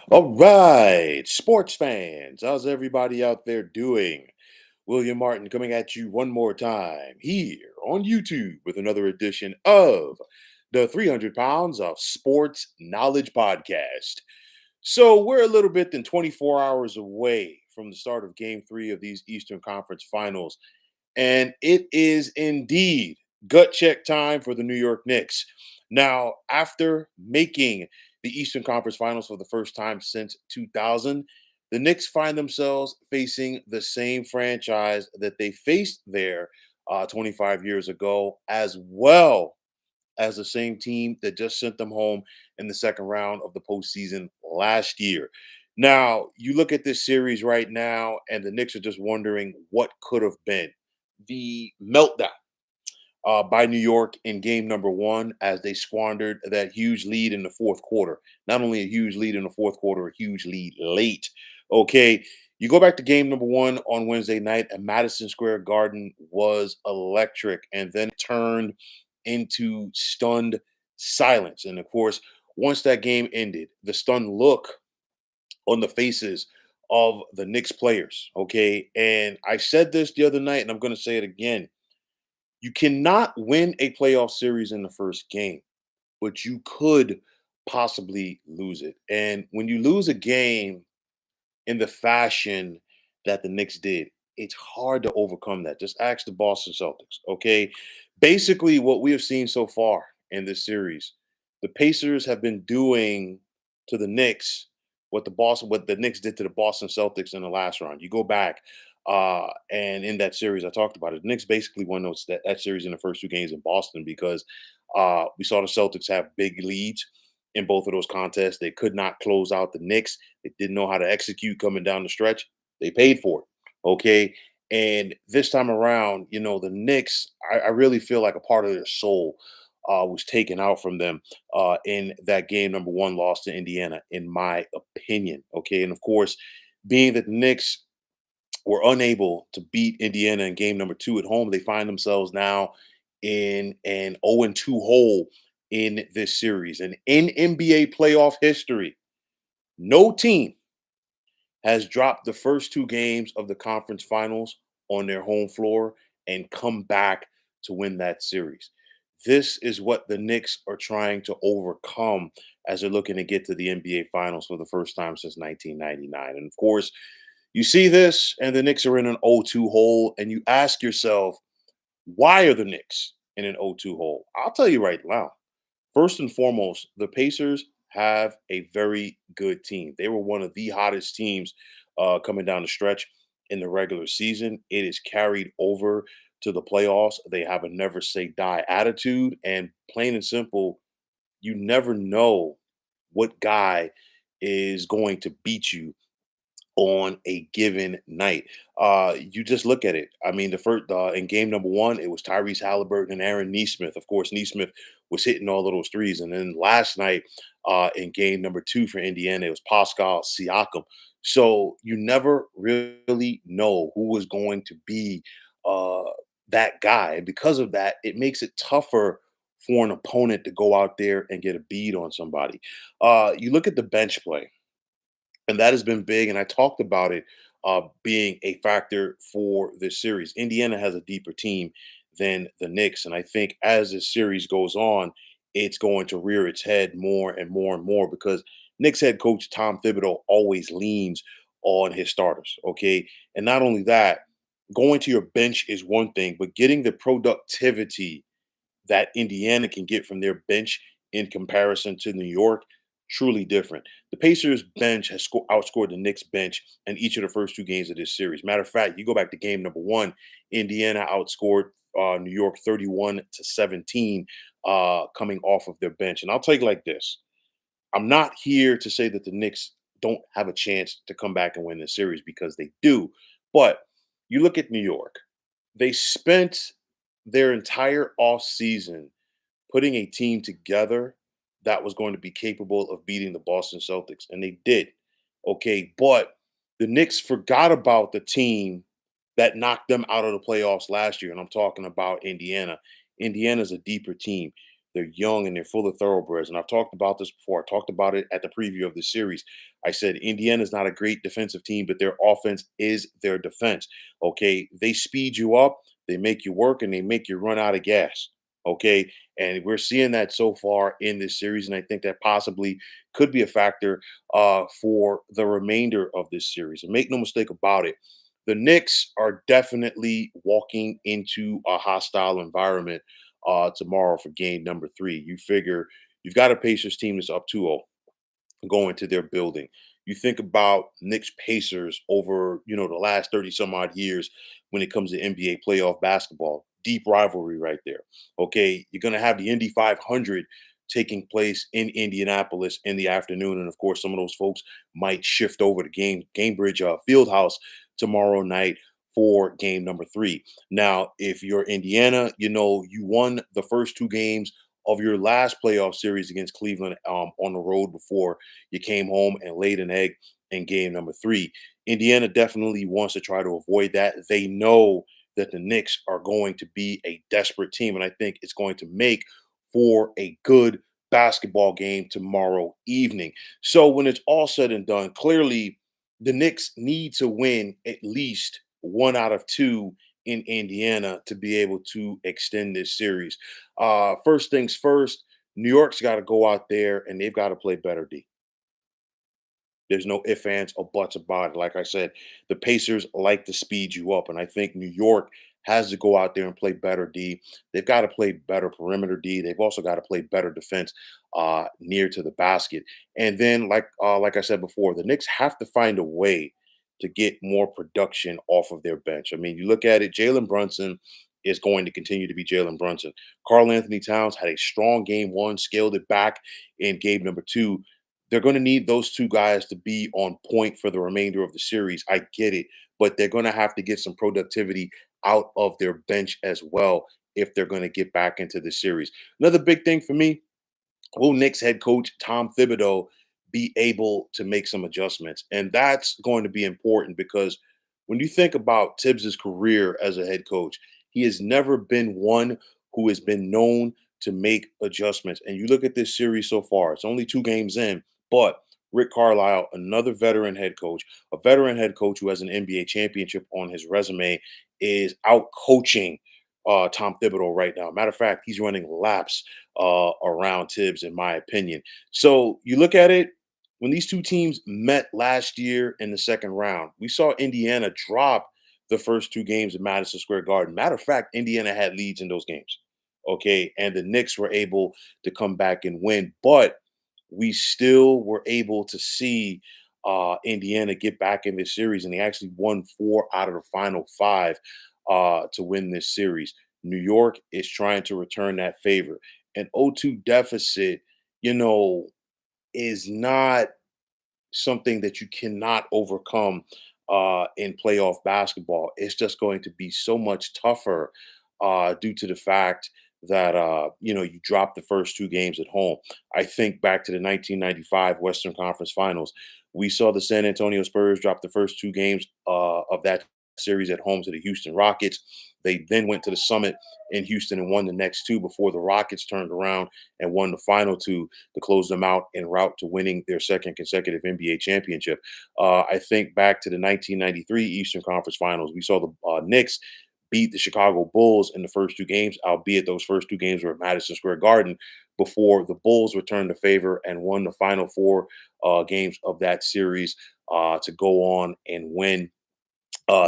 All right, sports fans, how's everybody out there doing? William Martin coming at you one more time here on YouTube with another edition of the 300 Pounds of Sports Knowledge Podcast. So, we're a little bit than 24 hours away from the start of game three of these Eastern Conference finals, and it is indeed gut check time for the New York Knicks. Now, after making the Eastern Conference Finals for the first time since 2000, the Knicks find themselves facing the same franchise that they faced there 25 years ago, as well as the same team that just sent them home in the second round of the postseason last year. Now, you look at this series right now, and the Knicks are just wondering what could have been. The meltdown by New York in game number one as they squandered that huge lead in the fourth quarter. Not only a huge lead in the fourth quarter, a huge lead late. Okay. You go back to game number one on Wednesday night, and Madison Square Garden was electric and then turned into stunned silence. And of course, once that game ended, the stunned look on the faces of the Knicks players. Okay. And I said this the other night, and I'm going to say it again. You cannot win a playoff series in the first game, but you could possibly lose it. And when you lose a game in the fashion that the Knicks did, it's hard to overcome that. Just ask the Boston Celtics, okay? Basically, what we have seen so far in this series, the Pacers have been doing to the Knicks what the Knicks did to the Boston Celtics in the last round. You go back, and in that series, I talked about it. The Knicks basically won that series in the first two games in Boston because we saw the Celtics have big leads in both of those contests. They could not close out the Knicks. They didn't know how to execute coming down the stretch. They paid for it. Okay. And this time around, the Knicks, I really feel like a part of their soul was taken out from them in that game number one loss to Indiana, in my opinion. Okay. And of course, being that the Knicks were unable to beat Indiana in game number two at home, they find themselves now in an 0-2 hole in this series. And in NBA playoff history, no team has dropped the first two games of the conference finals on their home floor and come back to win that series. This is what the Knicks are trying to overcome as they're looking to get to the NBA finals for the first time since 1999. And of course, you see this, and the Knicks are in an 0-2 hole, and you ask yourself, why are the Knicks in an 0-2 hole? I'll tell you right now. First and foremost, the Pacers have a very good team. They were one of the hottest teams coming down the stretch in the regular season. It is carried over to the playoffs. They have a never say die attitude, and plain and simple, you never know what guy is going to beat you on a given night. You just look at it. I mean, the first in game number one, it was Tyrese Halliburton and Aaron Neesmith. Of course, Neesmith was hitting all of those threes, and then last night in game number two for Indiana, it was Pascal Siakam. So you never really know who was going to be uh, that guy, and because of that, it makes it tougher for an opponent to go out there and get a bead on somebody. You look at the bench play, and that has been big. And I talked about it being a factor for this series. Indiana has a deeper team than the Knicks, and I think as this series goes on, it's going to rear its head more and more and more because Knicks head coach Tom Thibodeau always leans on his starters. Okay, and not only that, going to your bench is one thing, but getting the productivity that Indiana can get from their bench in comparison to New York, truly different. The Pacers bench has outscored the Knicks bench in each of the first two games of this series. Matter of fact, you go back to game number one, Indiana outscored New York 31-17 coming off of their bench. And I'll tell you like this, I'm not here to say that the Knicks don't have a chance to come back and win this series because they do. But you look at New York, they spent their entire off season putting a team together that was going to be capable of beating the Boston Celtics, and they did. Okay, but the Knicks forgot about the team that knocked them out of the playoffs last year, and I'm talking about Indiana. Indiana's a deeper team. They're young and they're full of thoroughbreds. And I've talked about this before. I talked about it at the preview of the series. I said Indiana's not a great defensive team, but their offense is their defense. Okay. They speed you up, they make you work, and they make you run out of gas. Okay. And we're seeing that so far in this series. And I think that possibly could be a factor for the remainder of this series. And make no mistake about it, the Knicks are definitely walking into a hostile environment tomorrow for game number three. You figure you've got a Pacers team that's up 2-0 going to their building. You think about Knicks Pacers over, the last 30 some odd years when it comes to NBA playoff basketball. Deep rivalry right there. Okay. You're going to have the Indy 500 taking place in Indianapolis in the afternoon. And of course, some of those folks might shift over to Gamebridge Fieldhouse tomorrow night for game number three. Now, if you're Indiana, you won the first two games of your last playoff series against Cleveland on the road before you came home and laid an egg in game number three. Indiana definitely wants to try to avoid that. They know that the Knicks are going to be a desperate team, and I think it's going to make for a good basketball game tomorrow evening. So when it's all said and done, clearly the Knicks need to win at least one out of two in Indiana to be able to extend this series. First things first, New York's got to go out there and they've got to play better D. There's no ifs, ands, or buts about it. Like I said, the Pacers like to speed you up, and I think New York has to go out there and play better D. They've got to play better perimeter D. They've also got to play better defense near to the basket. And then, like I said before, the Knicks have to find a way to get more production off of their bench. I mean, you look at it, Jalen Brunson is going to continue to be Jalen Brunson. Carl Anthony Towns had a strong game one, scaled it back in game number two. They're going to need those two guys to be on point for the remainder of the series. I get it, but they're going to have to get some productivity out of their bench as well if they're going to get back into the series. Another big thing for me, will Knicks head coach Tom Thibodeau be able to make some adjustments? And that's going to be important because when you think about Tibbs's career as a head coach, he has never been one who has been known to make adjustments. And you look at this series so far, it's only 2 games in, but Rick Carlisle, another veteran head coach, a veteran head coach who has an NBA championship on his resume, is out coaching Tom Thibodeau right now. Matter of fact, he's running laps around Tibbs, in my opinion. So you look at it, when these two teams met last year in the second round, we saw Indiana drop the first 2 games at Madison Square Garden. Matter of fact, Indiana had leads in those games. Okay. And the Knicks were able to come back and win. But we still were able to see Indiana get back in this series, and they actually won 4 out of the final 5 to win this series. New York is trying to return that favor. An 0-2 deficit, you know, is not something that you cannot overcome in playoff basketball. It's just going to be so much tougher due to the fact that you dropped the first 2 games at home. I think back to the 1995 Western Conference Finals. We saw the San Antonio Spurs drop the first 2 games of that series at home to the Houston Rockets. They then went to the Summit in Houston and won the next 2 before the Rockets turned around and won the final 2 to close them out en route to winning their second consecutive NBA championship. I think back to the 1993 Eastern Conference Finals. We saw the Knicks beat the Chicago Bulls in the first 2 games, albeit those first 2 games were at Madison Square Garden, before the Bulls returned the favor and won the final 4 games of that series to go on and win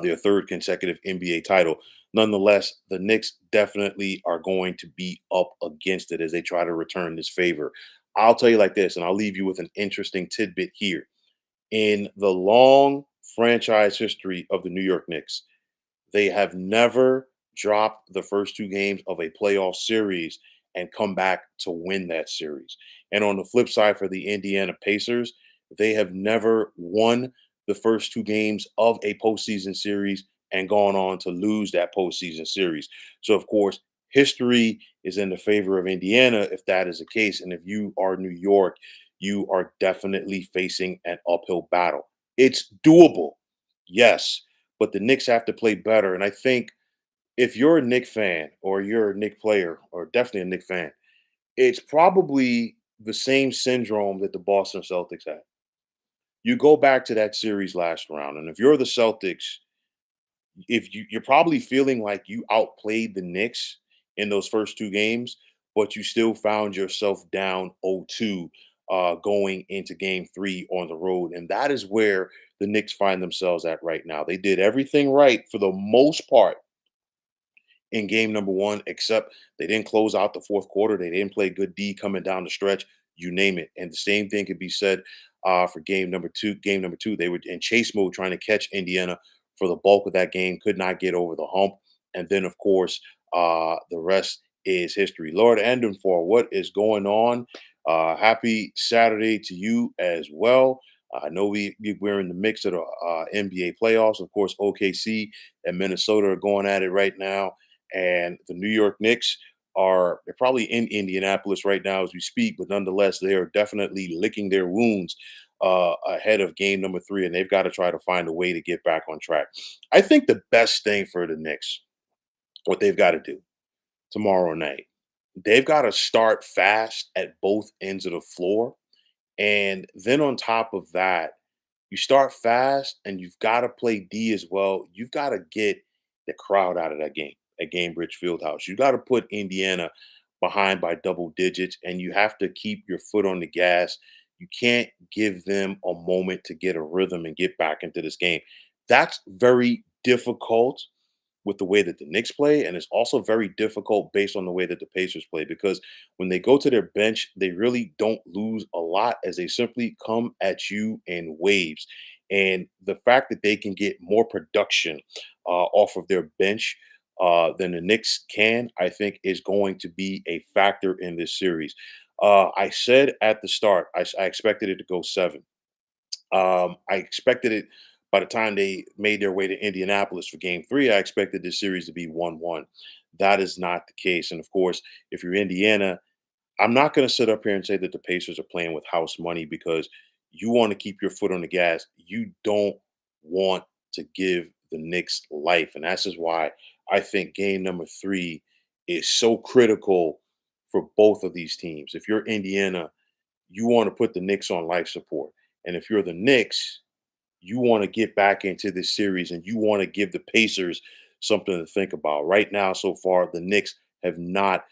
their third consecutive NBA title. Nonetheless, the Knicks definitely are going to be up against it as they try to return this favor. I'll tell you like this, and I'll leave you with an interesting tidbit here. In the long franchise history of the New York Knicks, they have never dropped the first 2 games of a playoff series and come back to win that series. And on the flip side, for the Indiana Pacers, they have never won the first 2 games of a postseason series and gone on to lose that postseason series. So, of course, history is in the favor of Indiana if that is the case. And if you are New York, you are definitely facing an uphill battle. It's doable, yes, but the Knicks have to play better. And I think if you're a Knick fan or you're a Knick player or definitely a Knick fan, It's probably the same syndrome that the Boston Celtics had. You go back to that series last round, and if you're the Celtics, if you're probably feeling like you outplayed the Knicks in those first two games, but you still found yourself down 0-2 going into game three on the road. And that is where the Knicks find themselves at right now. They did everything right for the most part in game number one, except they didn't close out the fourth quarter. They didn't play good D coming down the stretch, you name it. And the same thing could be said for game number two. Game number two, they were in chase mode trying to catch Indiana for the bulk of that game, could not get over the hump. And then, of course, the rest is history. Lord for what is going on? Happy Saturday to you as well. I know we're in the mix of the NBA playoffs. Of course, OKC and Minnesota are going at it right now, and the New York Knicks they're probably in Indianapolis right now as we speak, but nonetheless, they are definitely licking their wounds ahead of game number three, and they've got to try to find a way to get back on track. I think the best thing for the Knicks, what they've got to do tomorrow night, they've got to start fast at both ends of the floor. And then on top of that, you start fast and you've got to play D as well. You've got to get the crowd out of that game at Gainbridge Fieldhouse. You got to put Indiana behind by double digits, and you have to keep your foot on the gas. You can't give them a moment to get a rhythm and get back into this game. That's very difficult with the way that the Knicks play, and it's also very difficult based on the way that the Pacers play because when they go to their bench, they really don't lose a lot as they simply come at you in waves. And the fact that they can get more production off of their bench than the Knicks can, I think, is going to be a factor in this series. I said at the start, I expected it to go seven. I expected it by the time they made their way to Indianapolis for game three. I expected this series to be 1-1. That is not the case. And of course, if you're Indiana, I'm not going to sit up here and say that the Pacers are playing with house money because you want to keep your foot on the gas. You don't want to give the Knicks life. And that's just why I think game number three is so critical for both of these teams. If you're Indiana, you want to put the Knicks on life support. And if you're the Knicks, you want to get back into this series and you want to give the Pacers something to think about. Right now, so far, the Knicks have not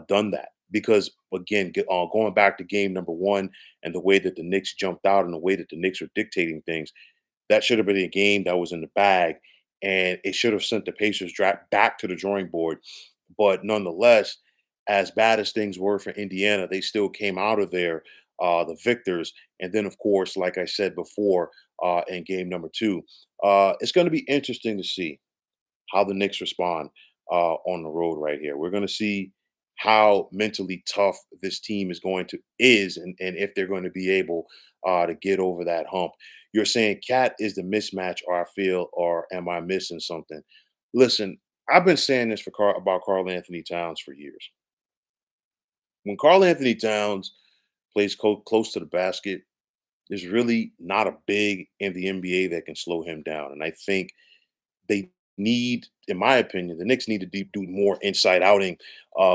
done that because, again, going back to game number one and the way that the Knicks jumped out and the way that the Knicks are dictating things, that should have been a game that was in the bag, and it should have sent the Pacers back to the drawing board. But nonetheless, as bad as things were for Indiana, they still came out of there the victors. And then, of course, like I said before, in game number two, it's going to be interesting to see how the Knicks respond on the road right here. We're going to see how mentally tough this team is and if they're going to be able to get over that hump. You're saying Cat is the mismatch, or I feel, or am I missing something? Listen, I've been saying this about Carl Anthony Towns for years. When Carl Anthony Towns plays close to the basket, there's really not a big in the NBA that can slow him down. And I think they need, in my opinion, the Knicks need to do more inside outing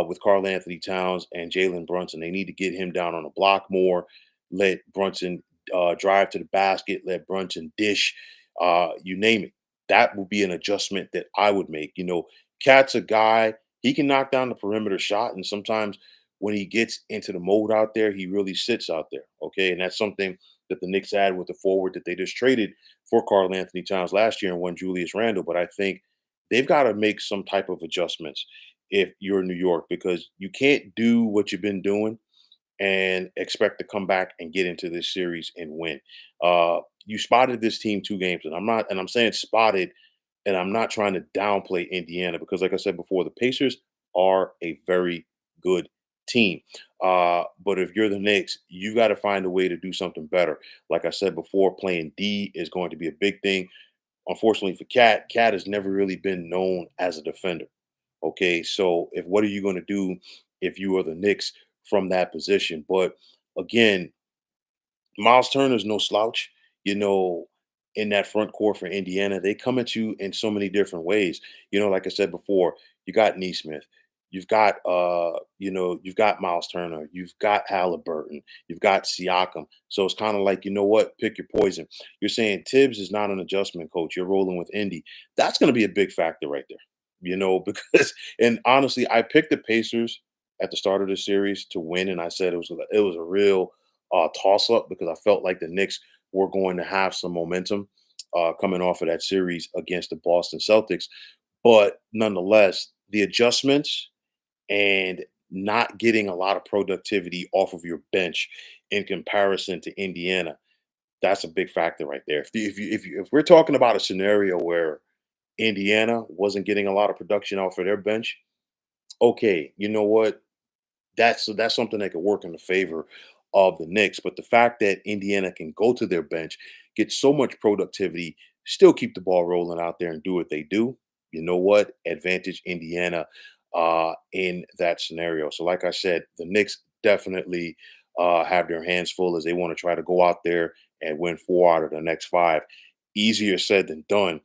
with Carl Anthony Towns and Jalen Brunson. They need to get him down on the block more, let Brunson drive to the basket, let Brunson dish, you name it. That would be an adjustment that I would make. Cat's a guy, he can knock down the perimeter shot, and sometimes when he gets into the mode out there, he really sits out there. Okay. And that's something that the Knicks had with the forward that they just traded for Carl Anthony Towns last year and won Julius Randle. But I think they've got to make some type of adjustments if you're in New York because you can't do what you've been doing and expect to come back and get into this series and win. You spotted this team two games, and I'm saying spotted, and I'm not trying to downplay Indiana because, like I said before, the Pacers are a very good team. But if you're the Knicks, you got to find a way to do something better. Like I said before, playing D is going to be a big thing. Unfortunately for Cat has never really been known as a defender. Okay, so if what are you going to do if you are the Knicks from that position? But again, Miles Turner's no slouch, you know, in that front court for Indiana. They come at you in so many different ways. Like I said before, you got Neesmith. you've got Miles Turner, you've got Halliburton, you've got Siakam. So it's kind of like, you know what, pick your poison. You're saying Tibbs is not an adjustment coach. You're rolling with Indy. That's going to be a big factor right there, because and honestly, I picked the Pacers at the start of the series to win, and I said it was a real toss up because I felt like the Knicks were going to have some momentum coming off of that series against the Boston Celtics. But nonetheless, the adjustments and not getting a lot of productivity off of your bench in comparison to Indiana, that's a big factor right there. If we're talking about a scenario where Indiana wasn't getting a lot of production off of their bench, okay, you know what? That's something that could work in the favor of the Knicks. But the fact that Indiana can go to their bench, get so much productivity, still keep the ball rolling out there and do what they do, you know what? Advantage Indiana in that scenario. So, like I said, the Knicks definitely have their hands full as they want to try to go out there and win 4 out of the next 5. Easier said than done.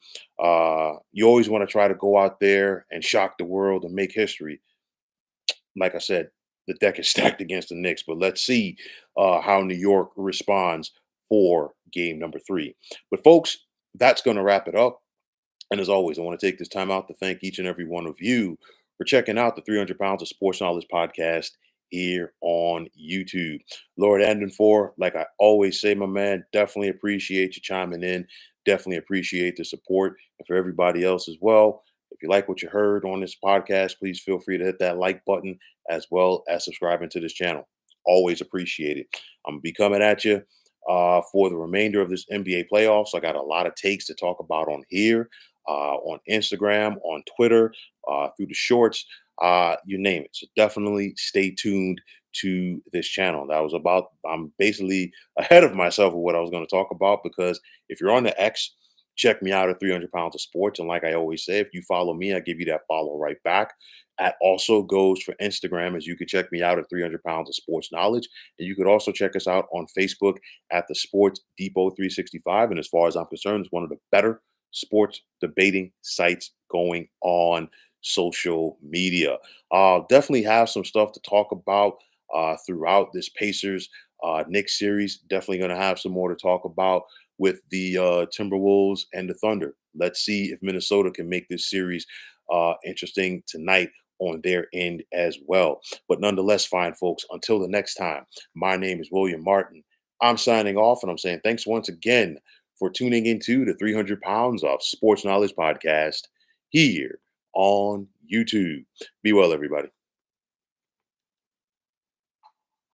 You always want to try to go out there and shock the world and make history. Like I said, the deck is stacked against the Knicks, but let's see how New York responds for game number 3. But folks, that's going to wrap it up. And as always, I want to take this time out to thank each and every one of you for checking out the 300 Pounds of Sports Knowledge podcast here on YouTube. Lord Anden for, like I always say, my man, definitely appreciate you chiming in. Definitely appreciate the support. And for everybody else as well, if you like what you heard on this podcast, please feel free to hit that like button as well as subscribing to this channel. Always appreciate it. I'm going to be coming at you for the remainder of this NBA playoffs. I got a lot of takes to talk about on here, on Instagram, on Twitter, through the shorts, you name it. So definitely stay tuned to this channel. I'm basically ahead of myself with what I was going to talk about because if you're on the X, check me out at 300 Pounds of Sports. And like I always say, if you follow me, I give you that follow right back. That also goes for Instagram, as you can check me out at 300 Pounds of Sports Knowledge. And you could also check us out on Facebook at the Sports Depot 365. And as far as I'm concerned, it's one of the better sports debating sites going on social media. Definitely have some stuff to talk about throughout this Pacers Knicks series. Definitely going to have some more to talk about with the Timberwolves and the Thunder. Let's see if Minnesota can make this series interesting tonight on their end as well. But nonetheless, fine folks, until the next time, my name is William Martin. I'm signing off and I'm saying thanks once again for tuning into the 300 Pounds of Sports Knowledge podcast here on YouTube. Be well, everybody.